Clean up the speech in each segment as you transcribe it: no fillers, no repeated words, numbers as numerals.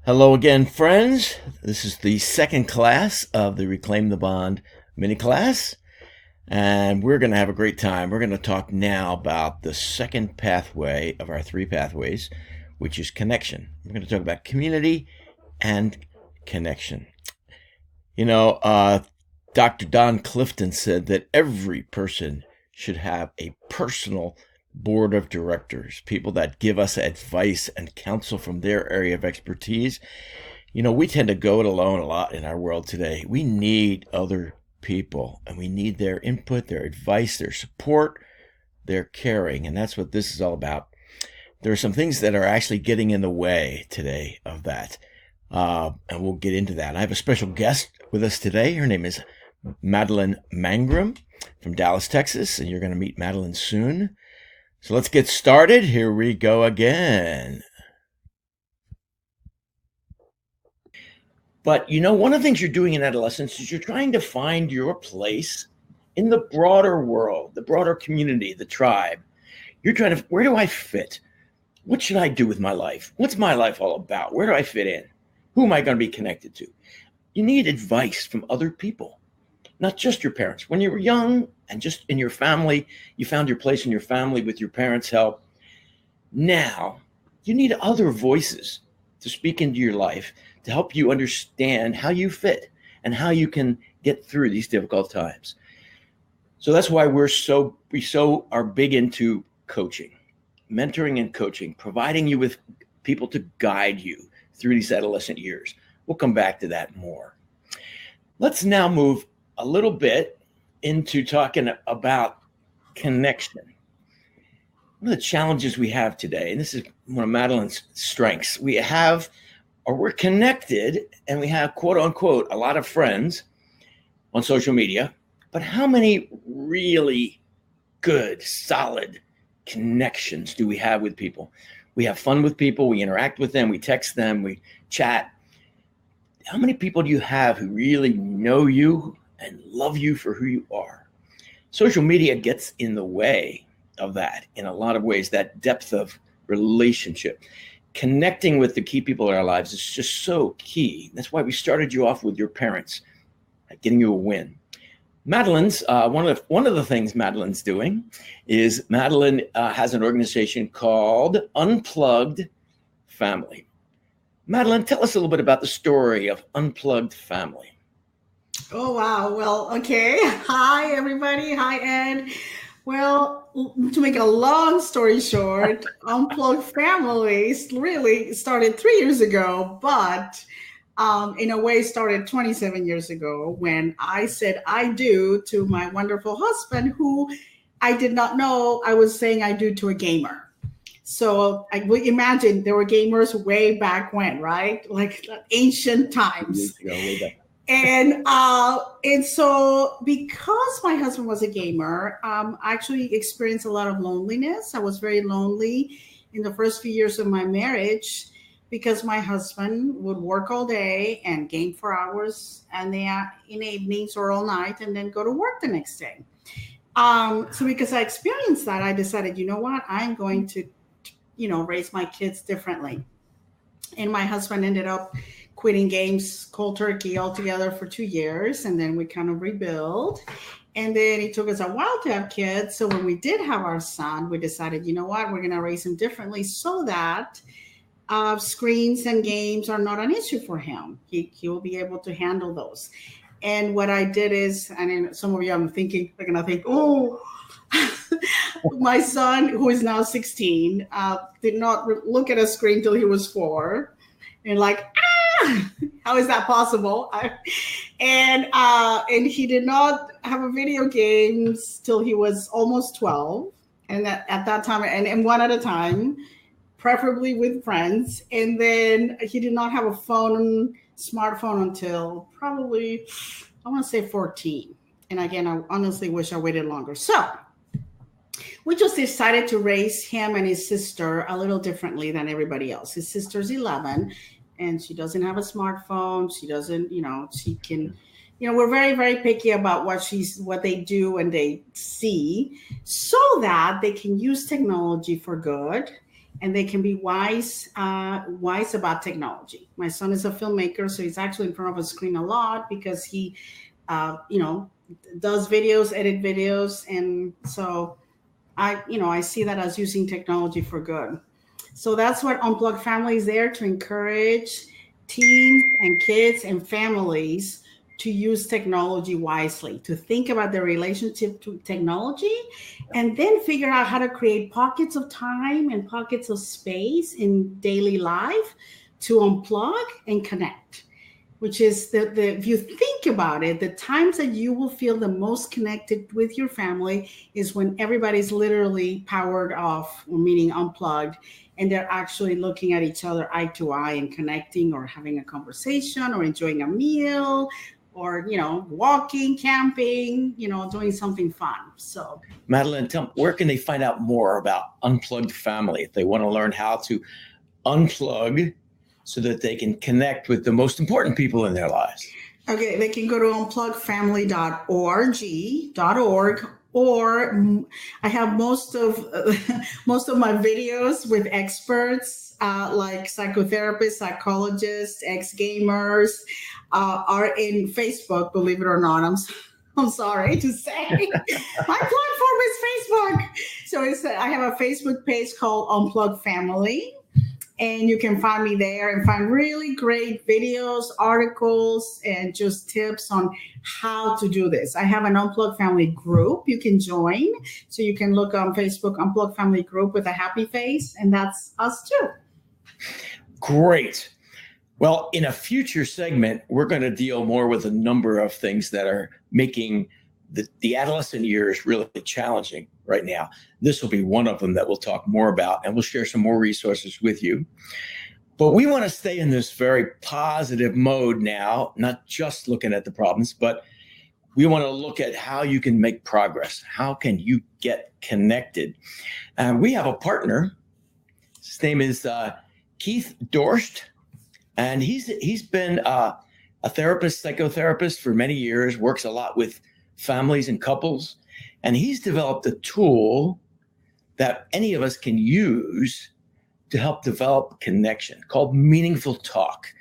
Hello again, friends. This is the second class of the Reclaim the Bond mini class, and we're going to have a great time. We're going to talk now about the second pathway of our three pathways, which is connection. We're going to talk about community and connection. You know, Dr. Don Clifton said that every person should have a personal board of directors, people that give us advice and counsel from their area of expertise. You know, we tend to go it alone a lot in our world today. We need other people, and we need their input, their advice, their support, their caring, and that's what this is all about. There are some things that are actually getting in the way today of that, and we'll get into that. I have a special guest with us today. Her name is Madlin Mangrum from Dallas, Texas, and you're going to meet Madlin soon. So let's get started. Here we go again. But you know, one of the things you're doing in adolescence is you're trying to find your place in the broader world, the broader community, the tribe. You're trying to, where do I fit? What should I do with my life? What's my life all about? Where do I fit in? Who am I going to be connected to? You need advice from other people, not just your parents. When you were young and just in your family, you found your place in your family with your parents' help. Now, you need other voices to speak into your life to help you understand how you fit and how you can get through these difficult times. So that's why we are big into coaching, mentoring and coaching, providing you with people to guide you through these adolescent years. We'll come back to that more. Let's now move a little bit into talking about connection. One of the challenges we have today, and this is one of Madlin's strengths, we're connected and we have, quote unquote, a lot of friends on social media, but how many really good, solid connections do we have with people? We have fun with people, we interact with them, we text them, we chat. How many people do you have who really know you and love you for who you are? Social media gets in the way of that in a lot of ways, that depth of relationship. Connecting with the key people in our lives is just so key. That's why we started you off with your parents, getting you a win. Madlin's, one of the things Madlin's doing is Madlin has an organization called Unplugged Family. Madlin, tell us a little bit about the story of Unplugged Family. Oh, wow. Well, okay. Hi, everybody. Hi, Ed. Well, to make a long story short, Unplugged Families really started 3 years ago, but in a way started 27 years ago when I said I do to my wonderful husband, who I did not know I was saying I do to a gamer. So I would imagine there were gamers way back when, right? Like ancient times. Way back. And so because my husband was a gamer, I actually experienced a lot of loneliness. I was very lonely in the first few years of my marriage because my husband would work all day and game for hours and in the evenings or all night and then go to work the next day. So because I experienced that, I decided, you know what, I'm going to, raise my kids differently. And my husband ended up quitting games cold turkey altogether for 2 years. And then we kind of rebuild. And then it took us a while to have kids. So when we did have our son, we decided, you know what, we're going to raise him differently so that screens and games are not an issue for him. He will be able to handle those. And what I did is, and some of you are going to think, oh, my son, who is now 16, did not look at a screen till he was 4. And like, how is that possible? And he did not have a video games till he was almost 12. And at that time, and one at a time, preferably with friends. And then he did not have a smartphone until probably, I want to say 14. And again, I honestly wish I waited longer. So we just decided to raise him and his sister a little differently than everybody else. His sister's 11. And she doesn't have a smartphone. She doesn't, she can, we're very, very picky about what they do and they see so that they can use technology for good and they can be wise about technology. My son is a filmmaker, so he's actually in front of a screen a lot because he, does videos, edit videos, and so I see that as using technology for good. So that's what Unplugged Family is there to encourage teens and kids and families to use technology wisely, to think about their relationship to technology, and then figure out how to create pockets of time and pockets of space in daily life to unplug and connect. Which is if you think about it, the times that you will feel the most connected with your family is when everybody's literally powered off, or meaning unplugged, and they're actually looking at each other eye to eye and connecting or having a conversation or enjoying a meal or, walking, camping, doing something fun. So, Madlin, tell me, where can they find out more about Unplugged Family if they want to learn how to unplug so that they can connect with the most important people in their lives? Okay, they can go to unpluggedfamily.org, or I have most of my videos with experts like psychotherapists, psychologists, ex-gamers are in Facebook. Believe it or not, I'm sorry to say, my platform is Facebook. So I have a Facebook page called Unplugged Family. And you can find me there and find really great videos, articles, and just tips on how to do this. I have an Unplugged Family group you can join. So you can look on Facebook, Unplugged Family Group with a happy face, and that's us too. Great. Well, in a future segment, we're going to deal more with a number of things that are making the adolescent years really challenging right now. This will be one of them that we'll talk more about, and we'll share some more resources with you. But we want to stay in this very positive mode now, not just looking at the problems, but we want to look at how you can make progress. How can you get connected? And we have a partner. His name is Keith Dorst, and he's been a therapist, psychotherapist for many years, works a lot with families and couples. And he's developed a tool that any of us can use to help develop connection called Meaningful Talk.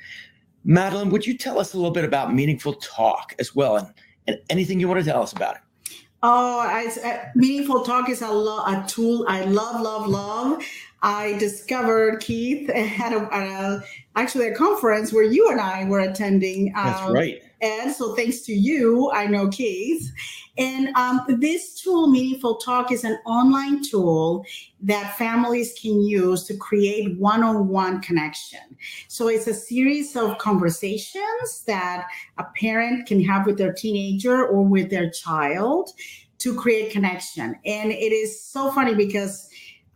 Madlin, would you tell us a little bit about Meaningful Talk as well, and anything you want to tell us about it? Meaningful Talk is a tool I love. I discovered Keith at actually a conference where you and I were attending. That's right. And so thanks to you, I know Keith. And this tool, Meaningful Talk, is an online tool that families can use to create one-on-one connection. So it's a series of conversations that a parent can have with their teenager or with their child to create connection. And it is so funny because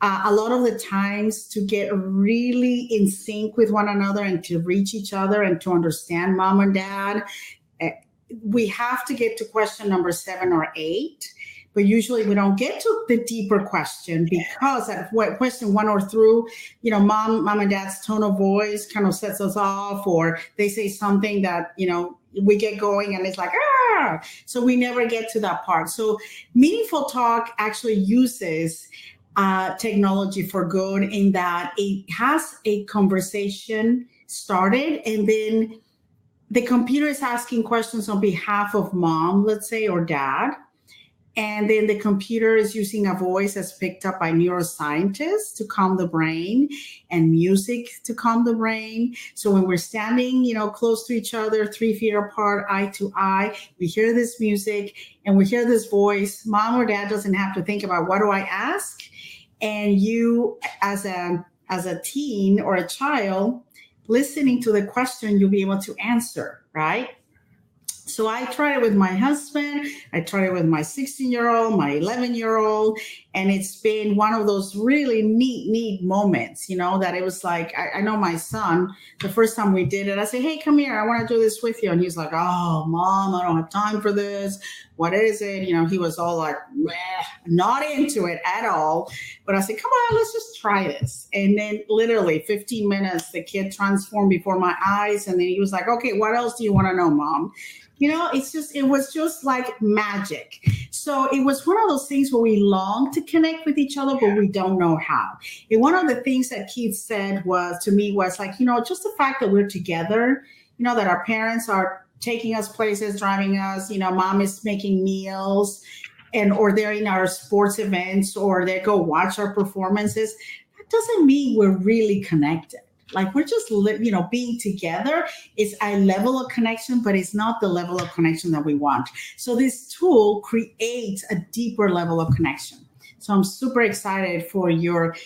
a lot of the times, to get really in sync with one another and to reach each other and to understand mom and dad, we have to get to question number 7 or 8. But usually we don't get to the deeper question because at question 1 or through, mom and dad's tone of voice kind of sets us off, or they say something that, we get going and it's like, ah, so we never get to that part. So Meaningful Talk actually uses technology for good in that it has a conversation started, and then the computer is asking questions on behalf of mom, let's say, or dad. And then the computer is using a voice that's picked up by neuroscientists to calm the brain, and music to calm the brain. So when we're standing, close to each other, 3 feet apart, eye to eye, we hear this music and we hear this voice. Mom or dad doesn't have to think about, what do I ask? And you, as a teen or a child, listening to the question, you'll be able to answer, right? So I tried it with my husband. I tried it with my 16-year-old, my 11-year-old. And it's been one of those really neat moments, that it was like, I know my son, the first time we did it, I said, hey, come here. I want to do this with you. And he's like, oh, mom, I don't have time for this. What is it? He was all like, not into it at all. But I said, come on, let's just try this. And then literally 15 minutes, the kid transformed before my eyes. And then he was like, okay, what else do you want to know, mom? It was just like magic. So it was one of those things where we long to connect with each other, but we don't know how. And one of the things that Keith said to me was like, just the fact that we're together, that our parents are taking us places, driving us, mom is making meals, or they're in our sports events, or they go watch our performances. That doesn't mean we're really connected. Like, we're just, being together is a level of connection, but it's not the level of connection that we want. So this tool creates a deeper level of connection. So I'm super excited for your,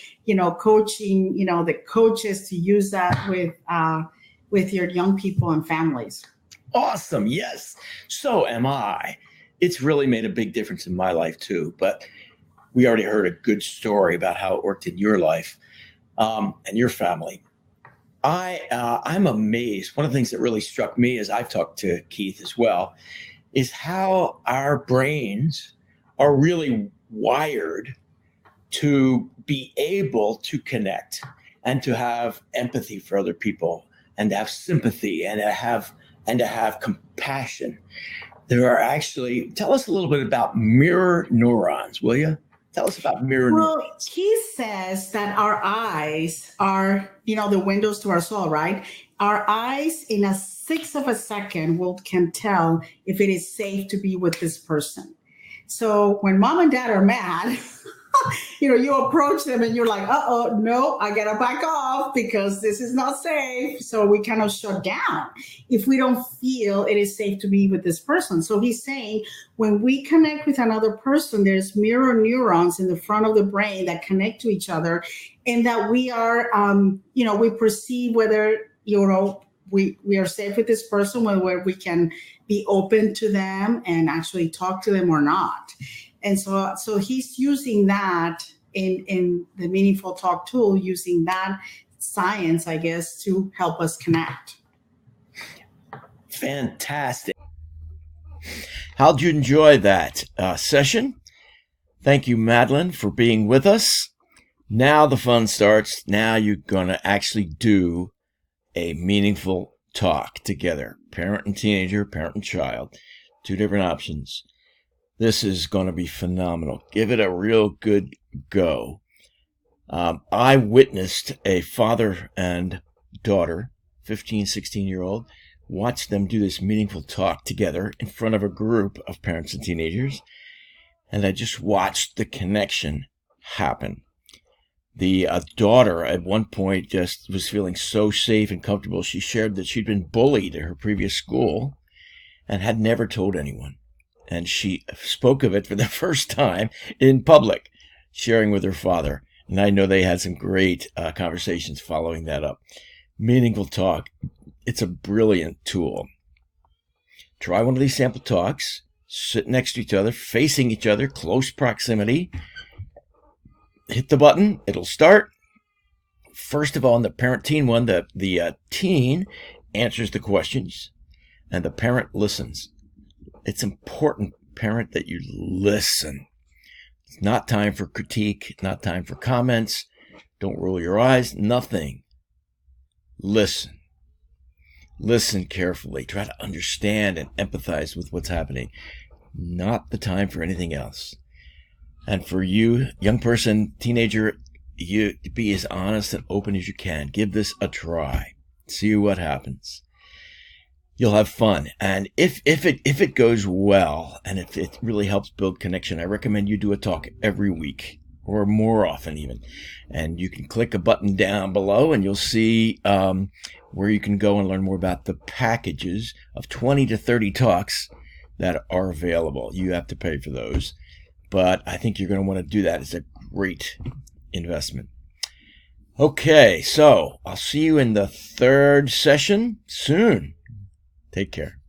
coaching, the coaches to use that with your young people and families. Awesome. Yes. So am I. It's really made a big difference in my life too. But we already heard a good story about how it worked in your life and your family. I'm amazed. One of the things that really struck me, as I've talked to Keith as well, is how our brains are really wired to be able to connect and to have empathy for other people and to have sympathy and to have compassion. There are actually, tell us a little bit about mirror neurons, will you? Tell us about mirror neurons. Well, Keith says that our eyes are, the windows to our soul, right? Our eyes in a sixth of a second can tell if it is safe to be with this person. So when mom and dad are mad, you approach them and you're like, no, I gotta back off because this is not safe. So we kind of shut down if we don't feel it is safe to be with this person. So he's saying when we connect with another person, there's mirror neurons in the front of the brain that connect to each other, and that we are, we perceive whether, we are safe with this person, whether we can be open to them and actually talk to them or not. And so he's using that in the Meaningful Talk tool, using that science, I guess, to help us connect. Fantastic. How'd you enjoy that session? Thank you, Madlin, for being with us. Now the fun starts. Now you're going to actually do a meaningful talk together. Parent and teenager, parent and child. Two different options. This is going to be phenomenal. Give it a real good go. I witnessed a father and daughter, 15, 16-year-old, watch them do this meaningful talk together in front of a group of parents and teenagers. And I just watched the connection happen. The daughter at one point just was feeling so safe and comfortable. She shared that she'd been bullied at her previous school and had never told anyone. And she spoke of it for the first time in public, sharing with her father. And I know they had some great conversations following that up. Meaningful talk. It's a brilliant tool. Try one of these sample talks. Sit next to each other, facing each other, close proximity. Hit the button. It'll start. First of all, in the parent-teen one, the teen answers the questions, and the parent listens. It's important, parent, that you listen. It's not time for critique, not time for comments. Don't roll your eyes, nothing. Listen. Listen carefully. Try to understand and empathize with what's happening. Not the time for anything else. And for you, young person, teenager, you be as honest and open as you can. Give this a try. See what happens. You'll have fun. And if it goes well, and if it really helps build connection, I recommend you do a talk every week or more often even. And you can click a button down below and you'll see where you can go and learn more about the packages of 20 to 30 talks that are available. You have to pay for those, but I think you're going to want to do that. It's a great investment. Okay, so I'll see you in the third session soon. Take care.